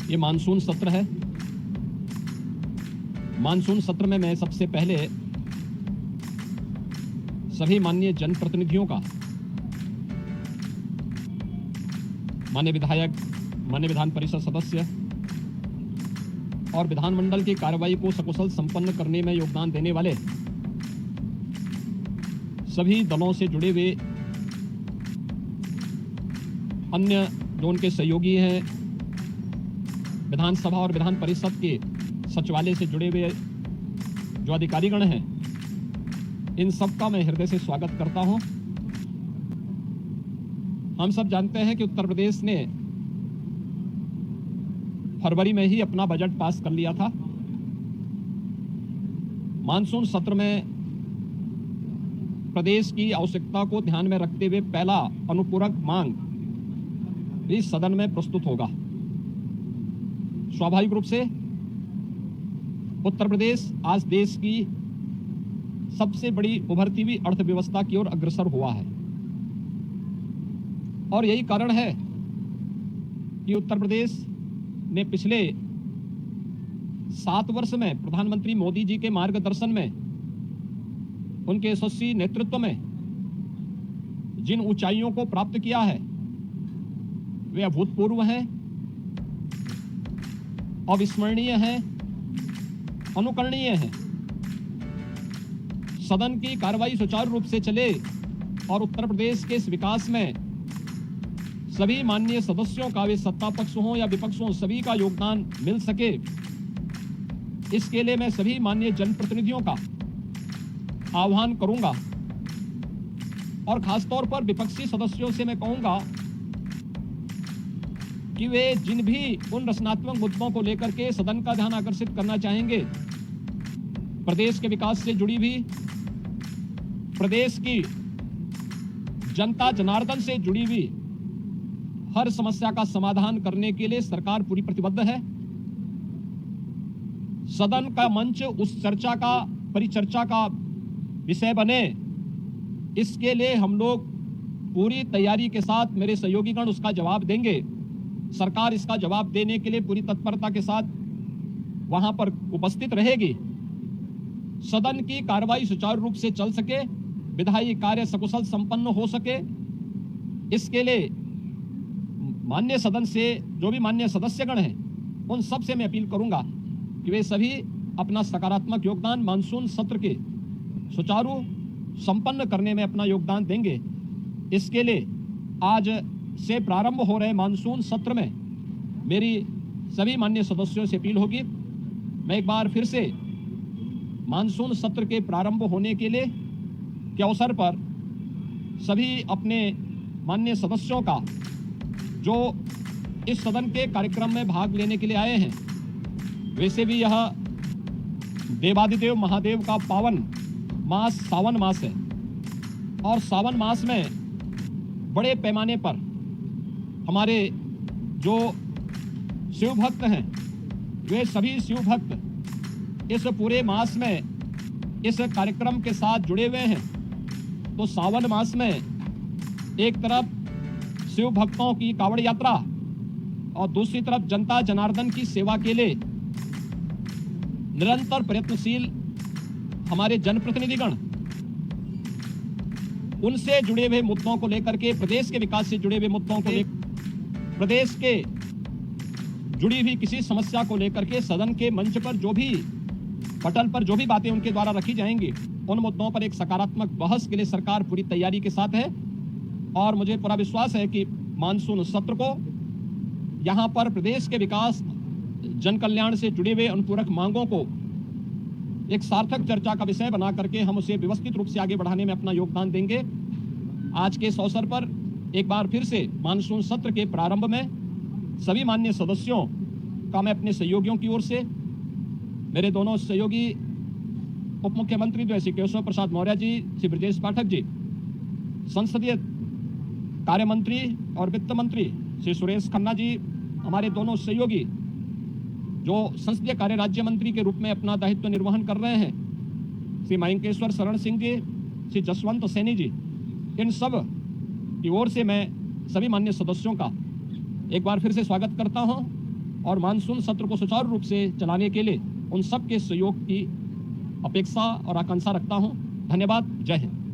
ये मानसून सत्र है। मानसून सत्र में मैं सबसे पहले सभी माननीय जनप्रतिनिधियों का, माननीय विधायक, माननीय विधान परिषद सदस्य और विधानमंडल की कार्रवाई को सकुशल संपन्न करने में योगदान देने वाले सभी दलों से जुड़े हुए अन्य जो उनके सहयोगी हैं, विधानसभा और विधान परिषद के सचिवालय से जुड़े हुए जो अधिकारीगण हैं, इन सब का मैं हृदय से स्वागत करता हूं। हम सब जानते हैं कि उत्तर प्रदेश ने फरवरी में ही अपना बजट पास कर लिया था। मानसून सत्र में प्रदेश की आवश्यकता को ध्यान में रखते हुए पहला अनुपूरक मांग इस सदन में प्रस्तुत होगा। स्वाभाविक रूप से उत्तर प्रदेश आज देश की सबसे बड़ी उभरती हुई अर्थव्यवस्था की ओर अग्रसर हुआ है और यही कारण है कि उत्तर प्रदेश ने पिछले 7 वर्ष में प्रधानमंत्री मोदी जी के मार्गदर्शन में, उनके यशस्वी नेतृत्व में जिन ऊंचाइयों को प्राप्त किया है वे अभूतपूर्व हैं, अविस्मरणीय हैं, अनुकरणीय हैं। सदन की कार्रवाई सुचारू रूप से चले और उत्तर प्रदेश के इस विकास में सभी माननीय सदस्यों का, वे सत्ता पक्ष हों या विपक्ष हों, सभी का योगदान मिल सके, इसके लिए मैं सभी माननीय जनप्रतिनिधियों का आह्वान करूंगा और खासतौर पर विपक्षी सदस्यों से मैं कहूंगा कि वे जिन भी उन रचनात्मक मुद्दों को लेकर के सदन का ध्यान आकर्षित करना चाहेंगे, प्रदेश के विकास से जुड़ी हुई, प्रदेश की जनता जनार्दन से जुड़ी हुई हर समस्या का समाधान करने के लिए सरकार पूरी प्रतिबद्ध है। सदन का मंच उस चर्चा का, परिचर्चा का विषय बने, इसके लिए हम लोग पूरी तैयारी के साथ, मेरे सहयोगीगण उसका जवाब देंगे। सरकार इसका जवाब देने के लिए पूरी तत्परता के साथ वहां पर उपस्थित रहेगी। सदन की कार्रवाई सुचारू रूप से चल सके, विधायी कार्य सकुशल संपन्न हो सके, इसके लिए माननीय सदन से जो भी माननीय सदस्यगण हैं, उन सब से मैं अपील करूंगा कि वे सभी अपना सकारात्मक योगदान मानसून सत्र के सुचारू संपन्न करने में अपना योगदान देंगे। इसके लिए आज से प्रारंभ हो रहे मानसून सत्र में मेरी सभी माननीय सदस्यों से अपील होगी। मैं एक बार फिर से मानसून सत्र के प्रारंभ होने के अवसर पर सभी अपने माननीय सदस्यों का, जो इस सदन के कार्यक्रम में भाग लेने के लिए आए हैं, वैसे भी यह देवादिदेव महादेव का पावन मास सावन मास है और सावन मास में बड़े पैमाने पर हमारे जो शिव भक्त हैं, वे सभी शिव भक्त इस पूरे मास में इस कार्यक्रम के साथ जुड़े हुए हैं। तो सावन मास में एक तरफ शिव भक्तों की कांवड़ यात्रा और दूसरी तरफ जनता जनार्दन की सेवा के लिए निरंतर प्रयत्नशील हमारे जनप्रतिनिधिगण, उनसे जुड़े हुए मुद्दों को लेकर के, प्रदेश के विकास से जुड़े हुए मुद्दों को लेकर, प्रदेश के जुड़ी हुई किसी समस्या को लेकर के सदन के मंच पर जो भी, पटल पर जो भी बातें उनके द्वारा रखी जाएंगी, उन मुद्दों पर एक सकारात्मक बहस के लिए सरकार पूरी तैयारी के साथ है। और मुझे पूरा विश्वास है कि मानसून सत्र को यहाँ पर प्रदेश के विकास, जन कल्याण से जुड़े हुए अनुपूरक मांगों को एक सार्थक चर्चा का विषय बना करके हम उसे व्यवस्थित रूप से आगे बढ़ाने में अपना योगदान देंगे। आज के इस अवसर पर एक बार फिर से मानसून सत्र के प्रारंभ में सभी माननीय सदस्यों का मैं अपने सहयोगियों की ओर से, मेरे दोनों सहयोगी उप मुख्यमंत्री जो श्री केशव प्रसाद मौर्य जी, श्री ब्रजेश पाठक जी, संसदीय कार्य मंत्री और वित्त मंत्री श्री सुरेश खन्ना जी, हमारे दोनों सहयोगी जो संसदीय कार्य राज्य मंत्री के रूप में अपना दायित्व निर्वहन कर रहे हैं, श्री मयंकेश्वर शरण सिंह जी, श्री जसवंत सैनी जी, इन सब की ओर से मैं सभी माननीय सदस्यों का एक बार फिर से स्वागत करता हूं और मानसून सत्र को सुचारू रूप से चलाने के लिए उन सबके सहयोग की अपेक्षा और आकांक्षा रखता हूं। धन्यवाद। जय हिंद।